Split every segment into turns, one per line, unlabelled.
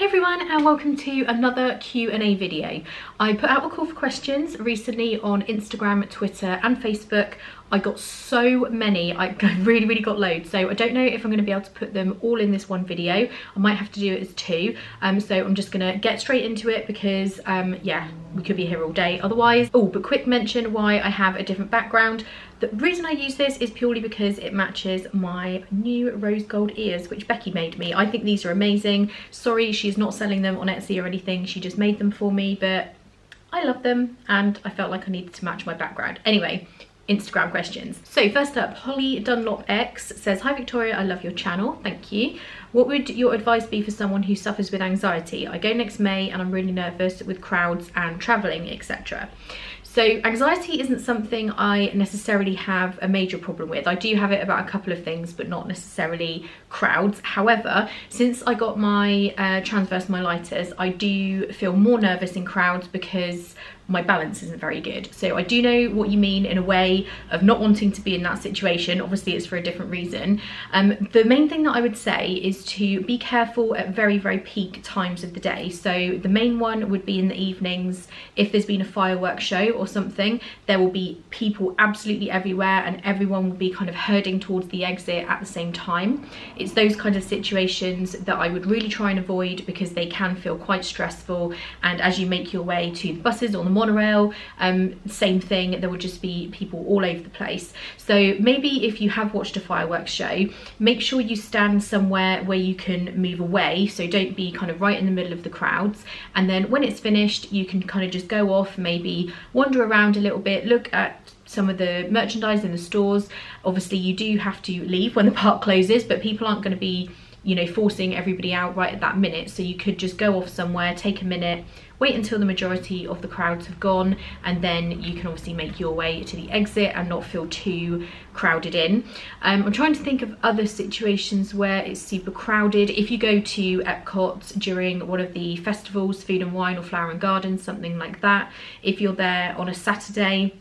Hey everyone, and welcome to another Q&A video. I put out a call for questions recently on Instagram, Twitter and Facebook. I got so many, I really got loads, so I don't know if I'm going to be able to put them all in this one video. I might have to do it as two, so I'm just going to get straight into it because yeah, we could be here all day otherwise. Oh, but quick mention why I have a different background. The reason I use this is purely because it matches my new rose gold ears, which Becky made me. I think these are amazing. Sorry, she's not selling them on Etsy or anything. She just made them for me, but I love them and I felt like I needed to match my background. Anyway, Instagram questions. So first up, Holly Dunlop X says, "Hi Victoria, I love your channel, thank you. What would your advice be for someone who suffers with anxiety? I go next May and I'm really nervous with crowds and traveling, etc." So anxiety isn't something I necessarily have a major problem with. I do have it about a couple of things, but not necessarily crowds. However, since I got my transverse myelitis, I do feel more nervous in crowds because my balance isn't very good. So I do know what you mean in a way of not wanting to be in that situation. Obviously it's for a different reason. The main thing that I would say is to be careful at very peak times of the day. So the main one would be in the evenings. If there's been a fireworks show or something, there will be people absolutely everywhere and everyone will be kind of herding towards the exit at the same time. It's those kinds of situations that I would really try and avoid because they can feel quite stressful, and as you make your way to the buses or the monorail, same thing, there will just be people all over the place. So maybe if you have watched a fireworks show, make sure you stand somewhere where you can move away, so don't be kind of right in the middle of the crowds, and then when it's finished you can kind of just go off, maybe wander around a little bit, look at some of the merchandise in the stores. Obviously you do have to leave when the park closes, but people aren't going to be, you know, forcing everybody out right at that minute, so you could just go off somewhere, take a minute, wait until the majority of the crowds have gone, and then you can obviously make your way to the exit and not feel too crowded in. I'm trying to think of other situations where it's super crowded. If you go to Epcot during one of the festivals, Food and Wine or Flower and Garden, something like that, if you're there on a Saturday,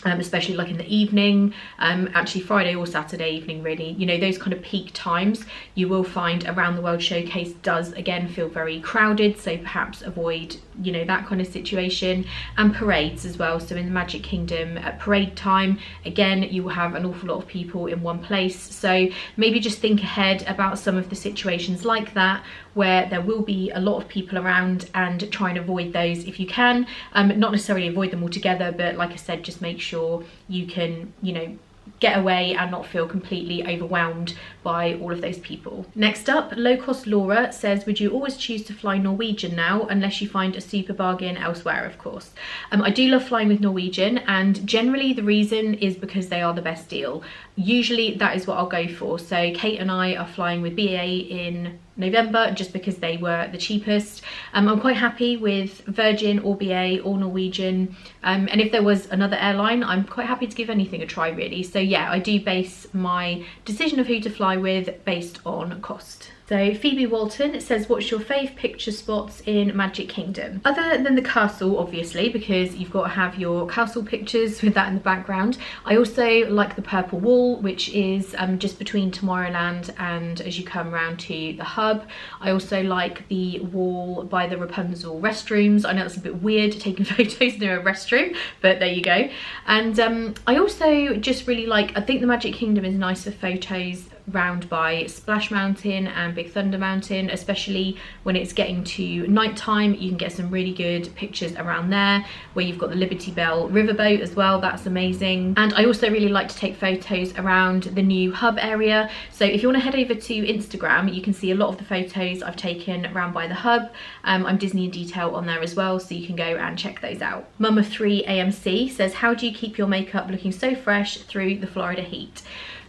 especially like in the evening, actually Friday or Saturday evening really, you know, those kind of peak times, you will find Around the World Showcase does again feel very crowded, so perhaps avoid, you know, that kind of situation. And parades as well, so in the Magic Kingdom at parade time, again you will have an awful lot of people in one place, so maybe just think ahead about some of the situations like that where there will be a lot of people around, and try and avoid those if you can. Not necessarily avoid them altogether, but like I said, just make sure you can, you know, get away and not feel completely overwhelmed by all of those people. Next up, Low Cost Laura says, "Would you always choose to fly Norwegian now, unless you find a super bargain elsewhere, of course?" I do love flying with Norwegian, and generally the reason is because they are the best deal. Usually that is what I'll go for. So Kate and I are flying with BA in November just because they were the cheapest. I'm quite happy with Virgin or BA or Norwegian, and if there was another airline, I'm quite happy to give anything a try really. So yeah, I do base my decision of who to fly with based on cost. So Phoebe Walton says, "What's your fave picture spots in Magic Kingdom?" Other than the castle, obviously, because you've got to have your castle pictures with that in the background. I also like the purple wall, which is just between Tomorrowland and as you come around to the hub. I also like the wall by the Rapunzel restrooms. I know that's a bit weird taking photos near a restroom, but there you go. And I also just really like, I think the Magic Kingdom is nice for photos round by Splash Mountain and Big Thunder Mountain, especially when it's getting to nighttime. You can get some really good pictures around there, where you've got the Liberty Bell riverboat as well, that's amazing. And I also really like to take photos around the new hub area, so if you want to head over to Instagram, you can see a lot of the photos I've taken around by the hub. I'm Disney in Detail on there as well, so you can go and check those out. Mum of 3 AMC says, "How do you keep your makeup looking so fresh through the Florida heat?"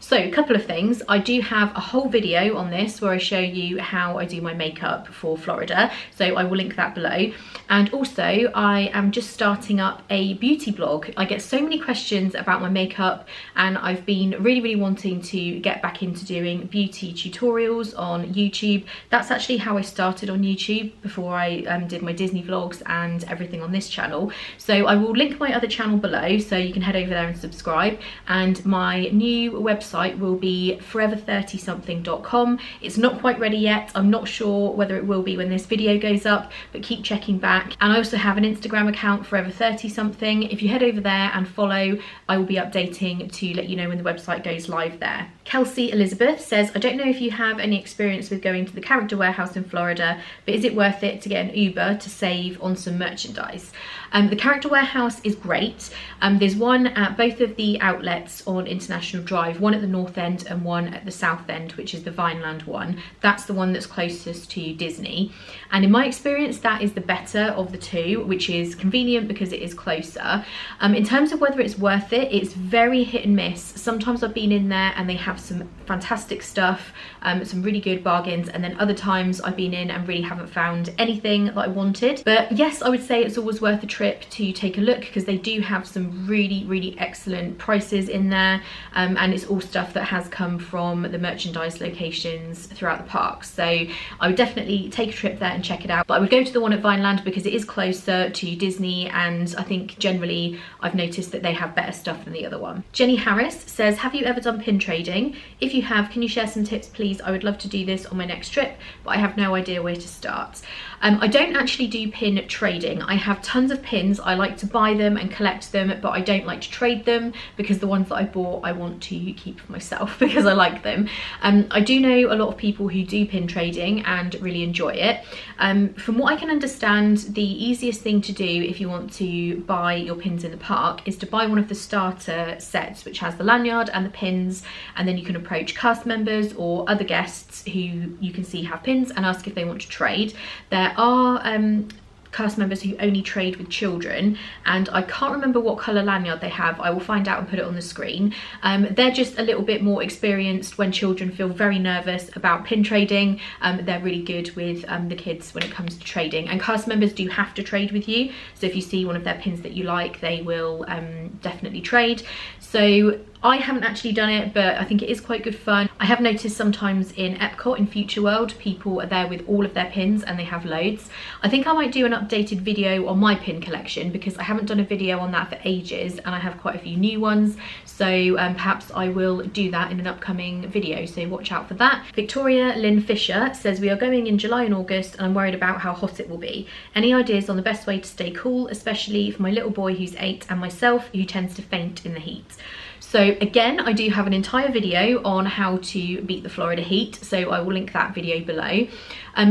So a couple of things. I do have a whole video on this where I show you how I do my makeup for Florida, so I will link that below. And also I am just starting up a beauty blog. I get so many questions about my makeup, and I've been really wanting to get back into doing beauty tutorials on YouTube. That's actually how I started on YouTube before I did my Disney vlogs and everything on this channel. So I will link my other channel below, so you can head over there and subscribe. And my new website website will be forever30something.com. It's not quite ready yet. I'm not sure whether it will be when this video goes up, but keep checking back. And I also have an Instagram account, forever30something. If you head over there and follow, I will be updating to let you know when the website goes live there. Kelsey Elizabeth says, I don't know if you have any experience with going to the Character Warehouse in Florida, but is it worth it to get an Uber to save on some merchandise? The Character Warehouse is great. There's one at both of the outlets on International Drive, one at the north end and one at the south end, which is the Vineland one. That's the one that's closest to Disney. And in my experience, that is the better of the two, which is convenient because it is closer. In terms of whether it's worth it, it's very hit and miss. Sometimes I've been in there and they have some fantastic stuff, some really good bargains, and then other times I've been in and really haven't found anything that I wanted. But yes, I would say it's always worth a trip to take a look, because they do have some really excellent prices in there, and it's all stuff that has come from the merchandise locations throughout the parks. So I would definitely take a trip there and check it out. But I would go to the one at Vineland because it is closer to Disney, and I think generally I've noticed that they have better stuff than the other one. Jenny Harris says, have you ever done pin trading? If you have, can you share some tips please? I would love to do this on my next trip, but I have no idea where to start. I don't actually do pin trading. I have tons of pins. I like to buy them and collect them, but I don't like to trade them, because the ones that I bought I want to keep for myself because I like them. I do know a lot of people who do pin trading and really enjoy it. From what I can understand, the easiest thing to do if you want to buy your pins in the park is to buy one of the starter sets, which has the lanyard and the pins, and then you can approach cast members or other guests who you can see have pins and ask if they want to trade. There are cast members who only trade with children, and I can't remember what colour lanyard they have. I will find out and put it on the screen. They're just a little bit more experienced when children feel very nervous about pin trading. They're really good with the kids when it comes to trading, and cast members do have to trade with you, so if you see one of their pins that you like, they will definitely trade. So I haven't actually done it, but I think it is quite good fun. I have noticed sometimes in Epcot, in Future World, people are there with all of their pins and they have loads. I think I might do an updated video on my pin collection, because I haven't done a video on that for ages and I have quite a few new ones. So perhaps I will do that in an upcoming video, so watch out for that. Victoria Lynn Fisher says, we are going in July and August and I'm worried about how hot it will be. Any ideas on the best way to stay cool, especially for my little boy who's 8 and myself, who tends to faint in the heat? So again, I do have an entire video on how to beat the Florida heat, so I will link that video below.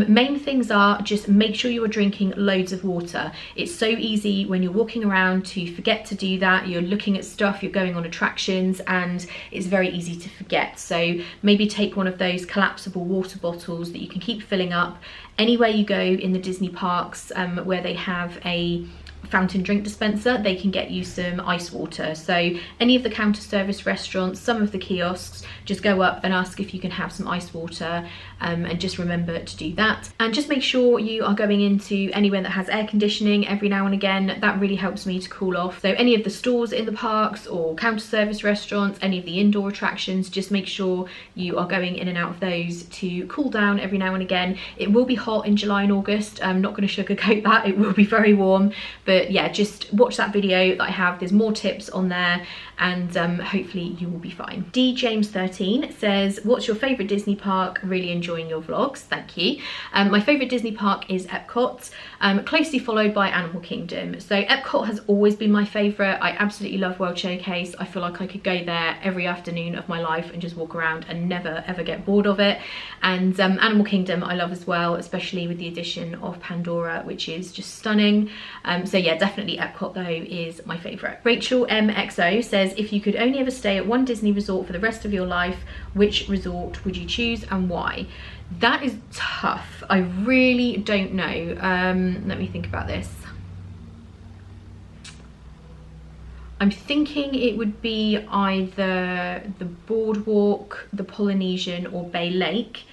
Main things are just make sure you are drinking loads of water. It's so easy when you're walking around to forget to do that. You're looking at stuff, you're going on attractions, and it's very easy to forget. So maybe take one of those collapsible water bottles that you can keep filling up. Anywhere you go in the Disney parks where they have a fountain drink dispenser, they can get you some ice water. So any of the counter service restaurants, some of the kiosks, just go up and ask if you can have some ice water, and just remember to do that. And just make sure you are going into anywhere that has air conditioning every now and again. That really helps me to cool off. So any of the stores in the parks or counter service restaurants, any of the indoor attractions, just make sure you are going in and out of those to cool down every now and again. It will be hot in July and August. I'm not going to sugarcoat that. It will be very warm, but yeah, just watch that video that I have. There's more tips on there, and hopefully you will be fine. D James 13 says, what's your favourite Disney park? Really enjoying your vlogs, thank you. My favourite Disney park is Epcot, closely followed by Animal Kingdom. So Epcot has always been my favourite. I absolutely love World Showcase. I feel like I could go there every afternoon of my life and just walk around and never ever get bored of it. And Animal Kingdom I love as well, especially with the addition of Pandora, which is just stunning. So yeah, definitely Epcot though is my favourite. Rachel MXO says, if you could only ever stay at one Disney resort for the rest of your life, which resort would you choose and why? That is tough. I really don't know. Let me think about this. I'm thinking it would be either the Boardwalk, the Polynesian, or Bay Lake.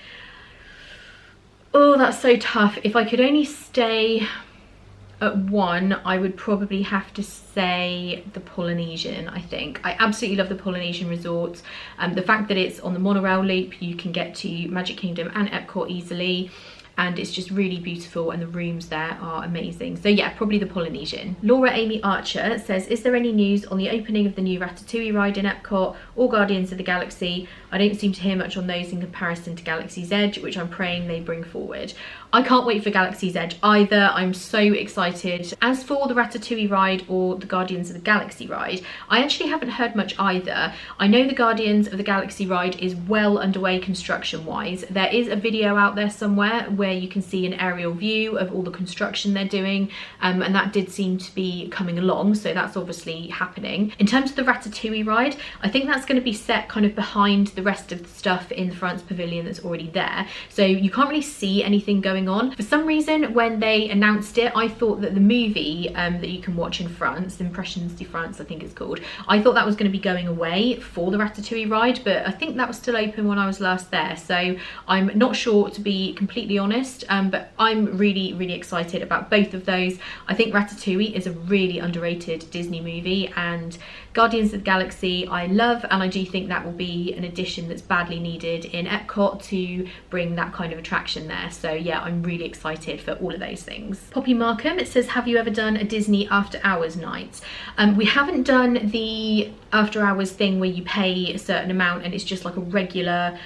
Oh, that's so tough. If I could only stay at one, I would probably have to say the Polynesian, I think. I absolutely love the Polynesian resort. The fact that it's on the monorail loop, you can get to Magic Kingdom and Epcot easily. and it's just really beautiful, and the rooms there are amazing. So yeah, probably the Polynesian. Laura Amy Archer says, is there any news on the opening of the new Ratatouille ride in Epcot or Guardians of the Galaxy? I don't seem to hear much on those in comparison to Galaxy's Edge, which I'm praying they bring forward. I can't wait for Galaxy's Edge either. I'm so excited. As for the Ratatouille ride or the Guardians of the Galaxy ride, I actually haven't heard much either. I know the Guardians of the Galaxy ride is well underway construction wise. There is a video out there somewhere where you can see an aerial view of all the construction they're doing, and that did seem to be coming along, so that's obviously happening. In terms of the Ratatouille ride, I think that's going to be set kind of behind the rest of the stuff in the France Pavilion that's already there, so you can't really see anything going on. For some reason, when they announced it, I thought that the movie that you can watch in France, Impressions de France I think it's called, I thought that was going to be going away for the Ratatouille ride, but I think that was still open when I was last there, so I'm not sure, to be completely honest, but I'm really excited about both of those. I think Ratatouille is a really underrated Disney movie, and Guardians of the Galaxy I love, and I do think that will be an addition that's badly needed in Epcot to bring that kind of attraction there. So yeah, I'm really excited for all of those things. Poppy Markham, it says, have you ever done a Disney after hours night? We haven't done the after hours thing where you pay a certain amount and it's just like a regular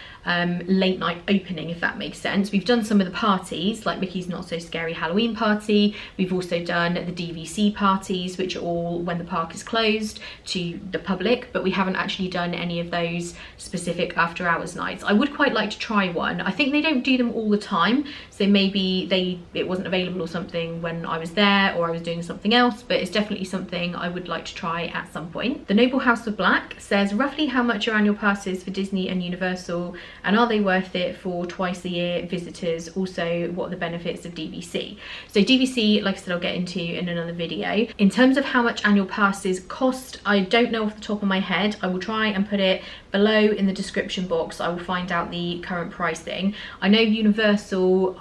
late night opening, if that makes sense. We've done some of the parties, like Mickey's Not So Scary Halloween party. We've also done the DVC parties, which are all when the park is closed to the public, but we haven't actually done any of those specific after hours nights. I would quite like to try one. I think they don't do them all the time, so maybe it wasn't available or something when I was there, or I was doing something else, but it's definitely something I would like to try at some point. The Noble House of Black says, roughly how much are annual passes for Disney and Universal, and are they worth it for twice a year visitors? Also, what are the benefits of DVC? So DVC, like I said, I'll get into in another video. In terms of how much annual passes cost, I don't know off the top of my head. I will try and put it below in the description box. I will find out the current pricing. I know Universal,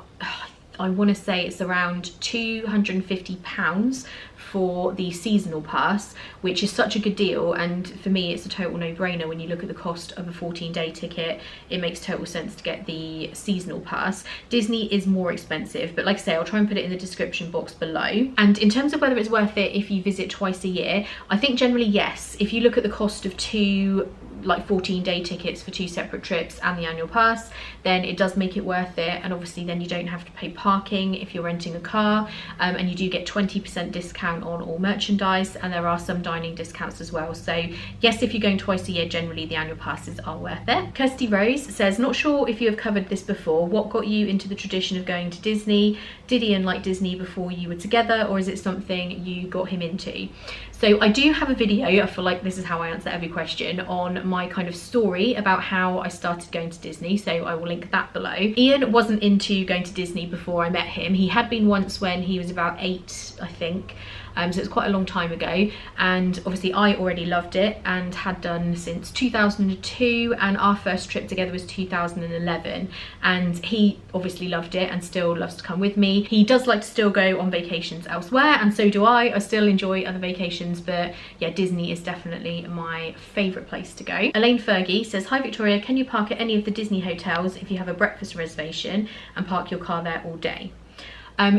I want to say it's around £250 for the seasonal pass, which is such a good deal, and for me it's a total no-brainer. When you look at the cost of a 14-day ticket, it makes total sense to get the seasonal pass. Disney is more expensive, but like I say, I'll try and put it in the description box below. And in terms of whether it's worth it if you visit twice a year, I think generally yes. If you look at the cost of two 14-day tickets for two separate trips and the annual pass, then it does make it worth it, and obviously then you don't have to pay parking if you're renting a car, and you do get 20% discount on all merchandise, and there are some dining discounts as well. So yes, if you're going twice a year, generally the annual passes are worth it. Kirsty Rose says, not sure if you have covered this before, what got you into the tradition of going to Disney? Did Ian like Disney before you were together, or is it something you got him into? So I do have a video, I feel like this is how I answer every question, on my kind of story about how I started going to Disney, so I will link that below. Ian wasn't into going to Disney before I met him. He had been once when he was about 8, I think. So it's quite a long time ago, and obviously I already loved it and had done since 2002, and our first trip together was 2011, and he obviously loved it and still loves to come with me. He does like to still go on vacations elsewhere, and so do I. I still enjoy other vacations, but yeah, Disney is definitely my favourite place to go. Elaine Fergie says, hi Victoria, can you park at any of the Disney hotels if you have a breakfast reservation and park your car there all day?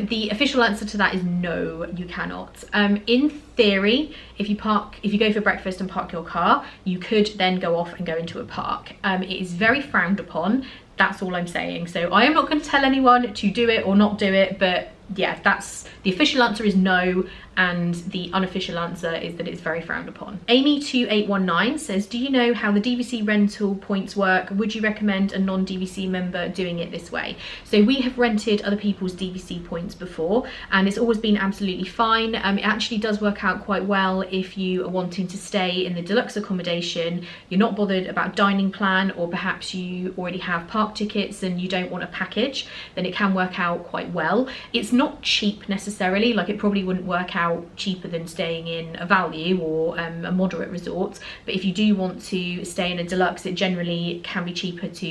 The official answer to that is no, you cannot. In theory, if you go for breakfast and park your car, you could then go off and go into a park. It is very frowned upon. That's all I'm saying. So I am not going to tell anyone to do it or not do it, but yeah, that's the official answer is no, and the unofficial answer is that it's very frowned upon. Amy2819 says, do you know how the DVC rental points work? Would you recommend a non-DVC member doing it this way? So we have rented other people's DVC points before, and it's always been absolutely fine. It actually does work out quite well if you are wanting to stay in the deluxe accommodation, you're not bothered about dining plan, or perhaps you already have park tickets and you don't want a package, then it can work out quite well. It's not cheap necessarily, like it probably wouldn't work out cheaper than staying in a value or a moderate resort, but if you do want to stay in a deluxe, it generally can be cheaper to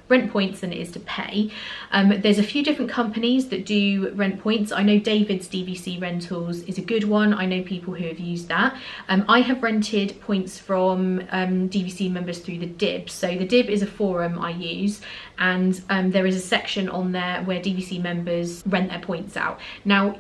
rent points than it is to pay. There's a few different companies that do rent points. I know David's DVC Rentals is a good one. I know people who have used that. I have rented points from DVC members through the DIB. So the DIB is a forum I use, and there is a section on there where DVC members rent their points out. Now,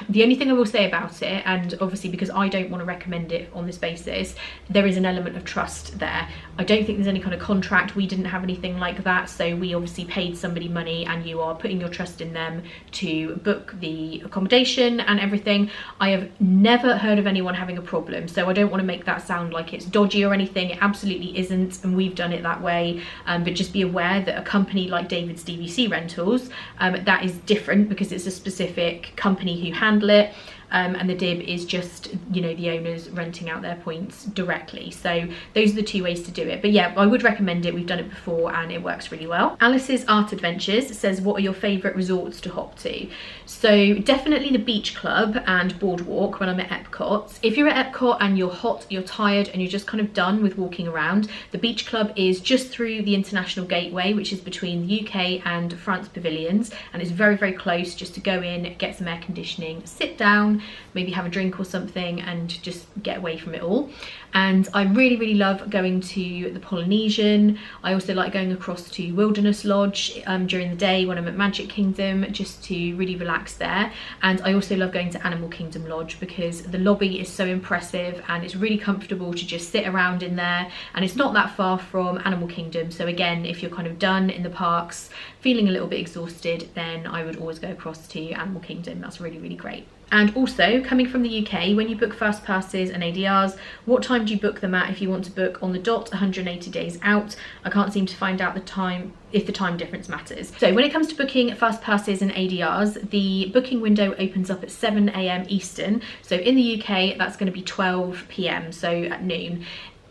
the only thing I will say about it, and obviously because I don't want to recommend it on this basis, there is an element of trust there. I don't think there's any kind of contract. We didn't have anything like that, so we obviously paid somebody money, and you are putting your trust in them to book the accommodation and everything. I have never heard of anyone having a problem, so I don't want to make that sound like it's dodgy or anything. It absolutely isn't, and we've done it that way. But just be aware that a company like David's DVC Rentals, that is different because it's a specific company who handle it, and the DIB is just, you know, the owners renting out their points directly. So those are the two ways to do it. But yeah, I would recommend it. We've done it before and it works really well. Alice's Art Adventures says, what are your favourite resorts to hop to? So definitely the Beach Club and Boardwalk when I'm at Epcot. If you're at Epcot and you're hot, you're tired, and you're just kind of done with walking around, the Beach Club is just through the International Gateway, which is between the UK and France pavilions, and it's very, very close just to go in, get some air conditioning, sit down, maybe have a drink or something, and just get away from it all. And I really, really love going to the Polynesian. I also like going across to Wilderness Lodge during the day when I'm at Magic Kingdom, just to really relax there. And I also love going to Animal Kingdom Lodge because the lobby is so impressive and it's really comfortable to just sit around in there, and it's not that far from Animal Kingdom. So again, if you're kind of done in the parks, feeling a little bit exhausted, then I would always go across to Animal Kingdom. That's really, really great. And also, coming from the UK, when you book fast passes and ADRs, what time do you book them at if you want to book on the dot 180 days out? I can't seem to find out the time, if the time difference matters. So when it comes to booking fast passes and ADRs, the booking window opens up at 7 AM Eastern. So in the UK, that's going to be 12 PM, so at noon.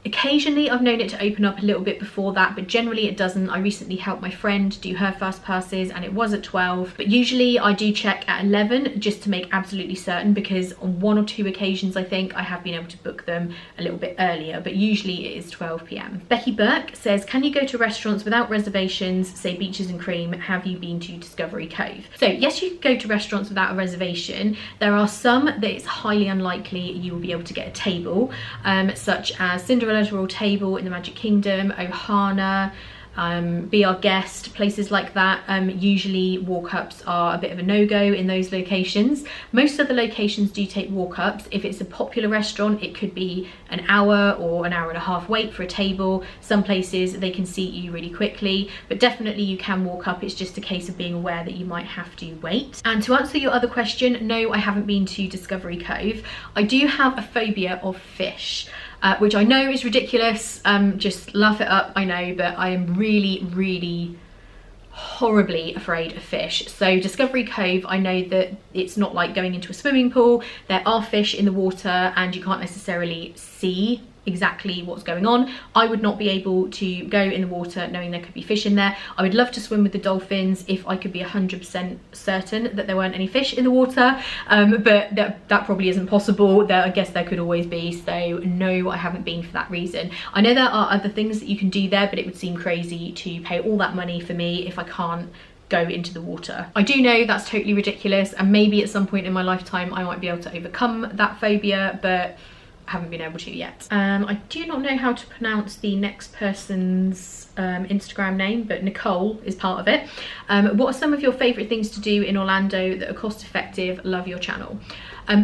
Occasionally I've known it to open up a little bit before that, but generally it doesn't. I recently helped my friend do her fast passes and it was at 12, but usually I do check at 11 just to make absolutely certain, because on 1 or 2 occasions I think I have been able to book them a little bit earlier, but usually it is 12 PM. Becky Burke says, can you go to restaurants without reservations, say Beaches and Cream? Have you been to Discovery Cove? So yes, you can go to restaurants without a reservation. There are some that it's highly unlikely you will be able to get a table, such as Cinderella's Royal Table in the Magic Kingdom, Ohana, Be Our Guest, places like that. Usually walk-ups are a bit of a no-go in those locations. Most other locations do take walk-ups. If it's a popular restaurant, it could be an hour or an hour and a half wait for a table. Some places they can seat you really quickly, but definitely you can walk up. It's just a case of being aware that you might have to wait. And to answer your other question, no, I haven't been to Discovery Cove. I do have a phobia of fish. Which I know is ridiculous, just laugh it up, I know, but I am really, really horribly afraid of fish. So Discovery Cove, I know that it's not like going into a swimming pool. There are fish in the water and you can't necessarily see exactly what's going on. I would not be able to go in the water knowing there could be fish in there. I would love to swim with the dolphins if I could be 100% certain that there weren't any fish in the water, but that probably isn't possible. I guess there could always be, so no, I haven't been for that reason. I know there are other things that you can do there, but it would seem crazy to pay all that money for me if I can't go into the water. I do know that's totally ridiculous, and maybe at some point in my lifetime I might be able to overcome that phobia, but haven't been able to yet. I do not know how to pronounce the next person's Instagram name, but Nicole is part of it. What are some of your favourite things to do in Orlando that are cost effective? Love your channel.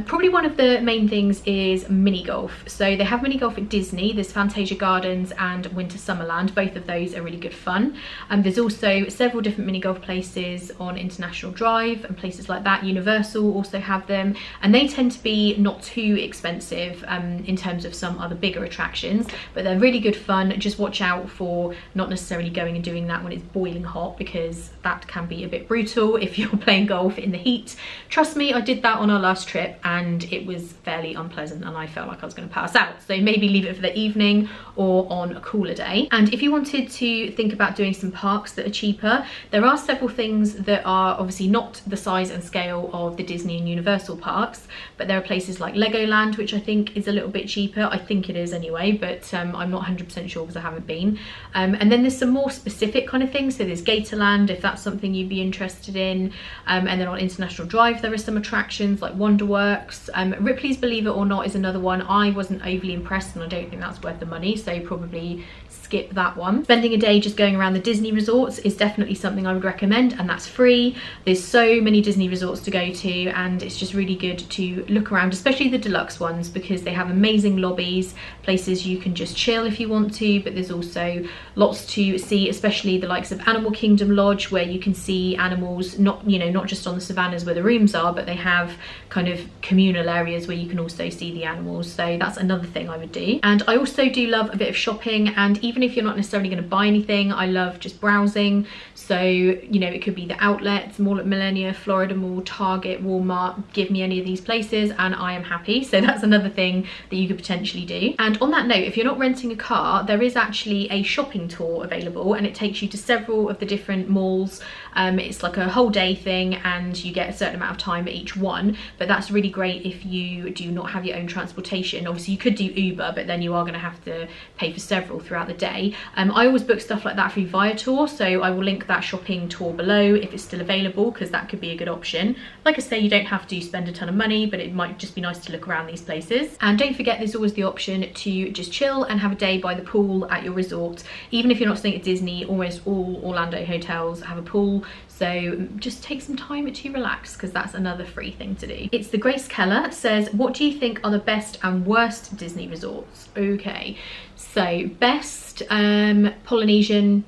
Probably one of the main things is mini golf. So they have mini golf at Disney. There's Fantasia Gardens and Winter Summerland. Both of those are really good fun. There's also several different mini golf places on International Drive and places like that. Universal also have them, and they tend to be not too expensive in terms of some other bigger attractions, but they're really good fun. Just watch out for not not necessarily going and doing that when it's boiling hot, because that can be a bit brutal if you're playing golf in the heat. Trust me, I did that on our last trip and it was fairly unpleasant and I felt like I was going to pass out. So maybe leave it for the evening or on a cooler day. And if you wanted to think about doing some parks that are cheaper, there are several things that are obviously not the size and scale of the Disney and Universal parks, but there are places like Legoland, which I think is a little bit cheaper. I think it is anyway, but I'm not 100% sure because I haven't been. And then there's some more specific kind of things. So there's Gatorland, if that's something you'd be interested in. And then on International Drive, there are some attractions like Wonderworks. Ripley's Believe It or Not is another one. I wasn't overly impressed and I don't think that's worth the money, so probably skip that one. Spending a day just going around the Disney resorts is definitely something I would recommend, and that's free. There's so many Disney resorts to go to and it's just really good to look around, especially the deluxe ones, because they have amazing lobbies, places you can just chill if you want to, but there's also lots to see, especially the likes of Animal Kingdom Lodge, where you can see animals, not, you know, not just on the savannas where the rooms are, but they have kind of communal areas where you can also see the animals. So that's another thing I would do. And I also do love a bit of shopping, and even if you're not necessarily going to buy anything, I love just browsing. So, you know, it could be the outlets, Mall at Millennia, Florida Mall, Target, Walmart. Give me any of these places and I am happy. So that's another thing that you could potentially do. And on that note, if you're not renting a car, there is actually a shopping tour available and it takes you to several of the different malls. It's like a whole day thing and you get a certain amount of time at each one, but that's really great if you do not have your own transportation. Obviously you could do Uber, but then you are going to have to pay for several throughout the day. I always book stuff like that through Viator, so I will link that shopping tour below if it's still available, because that could be a good option. Like I say, you don't have to spend a ton of money, but it might just be nice to look around these places. And don't forget, there's always the option to just chill and have a day by the pool at your resort. Even if you're not staying at Disney, almost all Orlando hotels have a pool, so just take some time to relax, because that's another free thing to do. It's the Grace Keller says, what do you think are the best and worst Disney resorts? Okay, so best, Polynesian,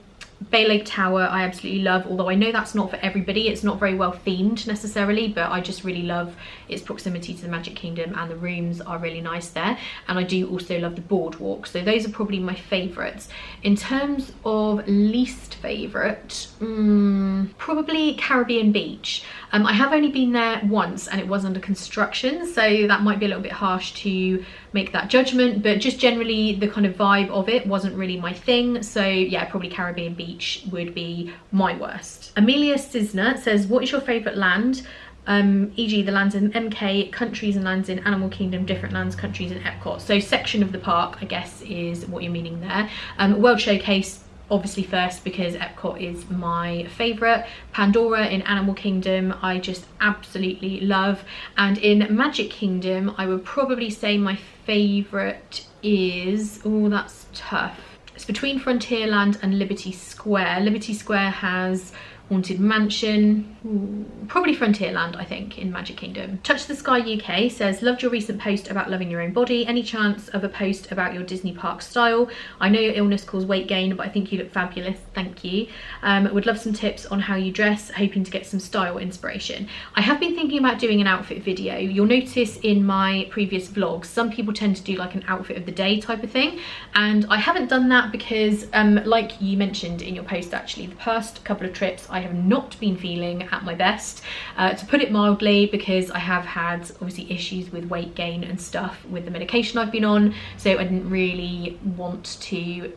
Bay Lake Tower I absolutely love, although I know that's not for everybody. It's not very well themed necessarily, but I just really love its proximity to the Magic Kingdom and the rooms are really nice there. And I do also love the boardwalk, so those are probably my favourites. In terms of least favourite, probably Caribbean Beach. I have only been there once and it was under construction, so that might be a little bit harsh to make that judgment, but just generally the kind of vibe of it wasn't really my thing. So yeah, probably Caribbean Beach would be my worst. Amelia Cisner says, what is your favourite land? E.g. the lands in MK, countries and lands in Animal Kingdom, different lands, countries in Epcot. So section of the park, I guess, is what you're meaning there. World Showcase, obviously first, because Epcot is my favourite. Pandora in Animal Kingdom I just absolutely love, and in Magic Kingdom I would probably say my favourite is, oh that's tough, it's between Frontierland and Liberty Square. Liberty Square has Haunted Mansion. Ooh, probably Frontierland, I think, in Magic Kingdom. Touch the Sky UK says, loved your recent post about loving your own body. Any chance of a post about your Disney park style? I know your illness caused weight gain, but I think you look fabulous. Thank you. Would love some tips on how you dress, hoping to get some style inspiration. I have been thinking about doing an outfit video. You'll notice in my previous vlogs, some people tend to do like an outfit of the day type of thing, and I haven't done that because like you mentioned in your post, actually, the past couple of trips I have not been feeling at my best, to put it mildly, because I have had obviously issues with weight gain and stuff with the medication I've been on, so I didn't really want to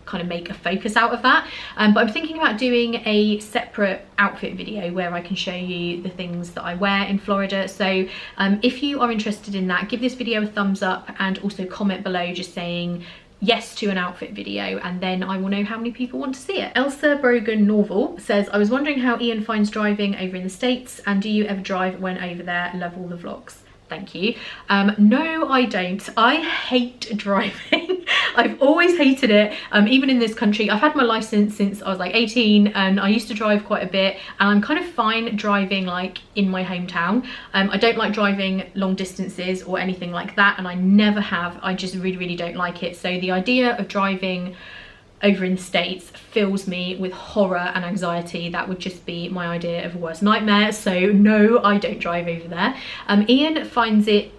kind of make a focus out of that, but I'm thinking about doing a separate outfit video where I can show you the things that I wear in Florida. So if you are interested in that, give this video a thumbs up and also comment below just saying yes to an outfit video, and then I will know how many people want to see it. Elsa Brogan Norval says, I was wondering how Ian finds driving over in the States, and do you ever drive when over there? Love all the vlogs. Thank you. No, I don't. I hate driving. I've always hated it, even in this country. I've had my license since I was like 18 and I used to drive quite a bit, and I'm kind of fine driving like in my hometown. I don't like driving long distances or anything like that, and I never have. I just really don't like it. So the idea of driving over in the States fills me with horror and anxiety. That would just be my idea of a worst nightmare. So no, I don't drive over there. Ian finds it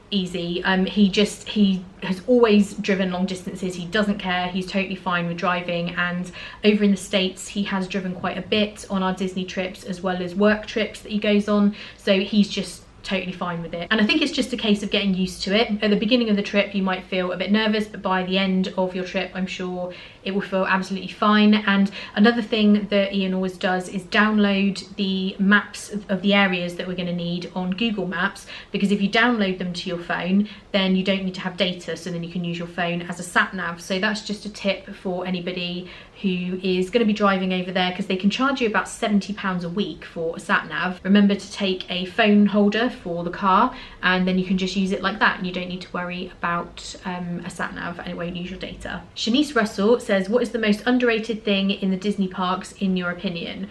easy. He has always driven long distances. He doesn't care. He's totally fine with driving, and over in the States he has driven quite a bit on our Disney trips as well as work trips that he goes on, so he's just totally fine with it. And I think it's just a case of getting used to it. At the beginning of the trip you might feel a bit nervous, but by the end of your trip I'm sure it will feel absolutely fine. And another thing that Ian always does is download the maps of the areas that we're going to need on Google Maps, because if you download them to your phone then you don't need to have data, so then you can use your phone as a sat nav. So that's just a tip for anybody who is going to be driving over there, because they can charge you about £70 a week for a sat nav. Remember to take a phone holder for the car, and then you can just use it like that and you don't need to worry about a sat nav, and it won't use your data. Shanice Russell says, what is the most underrated thing in the Disney parks in your opinion?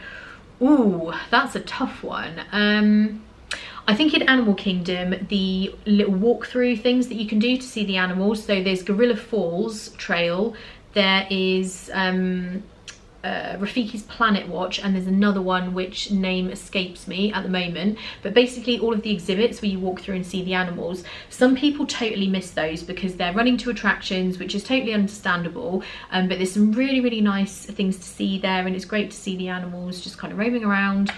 Ooh, that's a tough one. I think in Animal Kingdom, the little walkthrough things that you can do to see the animals. So there's Gorilla Falls Trail, there is Rafiki's Planet Watch, and there's another one which name escapes me at the moment, but basically all of the exhibits where you walk through and see the animals, some people totally miss those because they're running to attractions, which is totally understandable, but there's some really nice things to see there, and it's great to see the animals just kind of roaming around.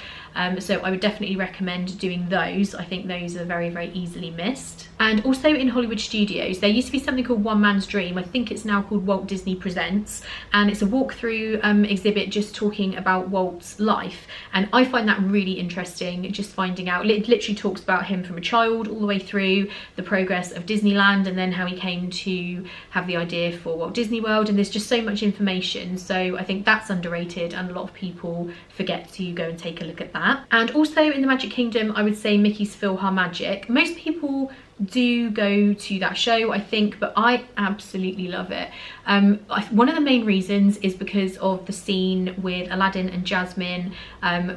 So I would definitely recommend doing those. I think those are very easily missed. And also in Hollywood Studios, there used to be something called One Man's Dream. I think it's now called Walt Disney Presents, and it's a walkthrough exhibit just talking about Walt's life, and I find that really interesting, just finding out. It literally talks about him from a child all the way through the progress of Disneyland, and then how he came to have the idea for Walt Disney World, and there's just so much information. So I think that's underrated, and a lot of people forget to go and take a look at that. And also in the Magic Kingdom, I would say Mickey's PhilharMagic. Most people do go to that show, I think, but I absolutely love it. One of the main reasons is because of the scene with Aladdin and Jasmine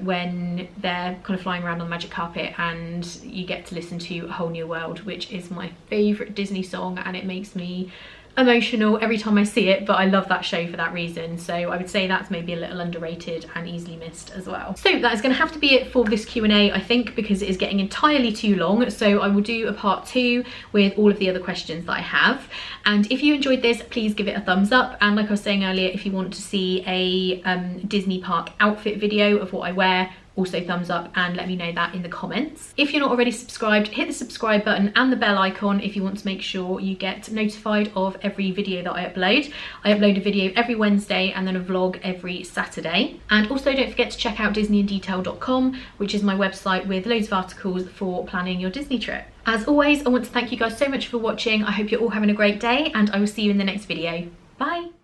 when they're kind of flying around on the magic carpet, and you get to listen to A Whole New World, which is my favourite Disney song, and it makes me emotional every time I see it, but I love that show for that reason. So I would say that's maybe a little underrated and easily missed as well. So that is going to have to be it for this Q&A, I think, because it is getting entirely too long. So I will do a part 2 with all of the other questions that I have. And if you enjoyed this, please give it a thumbs up, and like I was saying earlier, if you want to see a Disney park outfit video of what I wear, also thumbs up and let me know that in the comments. If you're not already subscribed, hit the subscribe button and the bell icon if you want to make sure you get notified of every video that I upload. I upload a video every Wednesday and then a vlog every Saturday. And also don't forget to check out disneyindetail.com, which is my website with loads of articles for planning your Disney trip. As always, I want to thank you guys so much for watching. I hope you're all having a great day, and I will see you in the next video. Bye!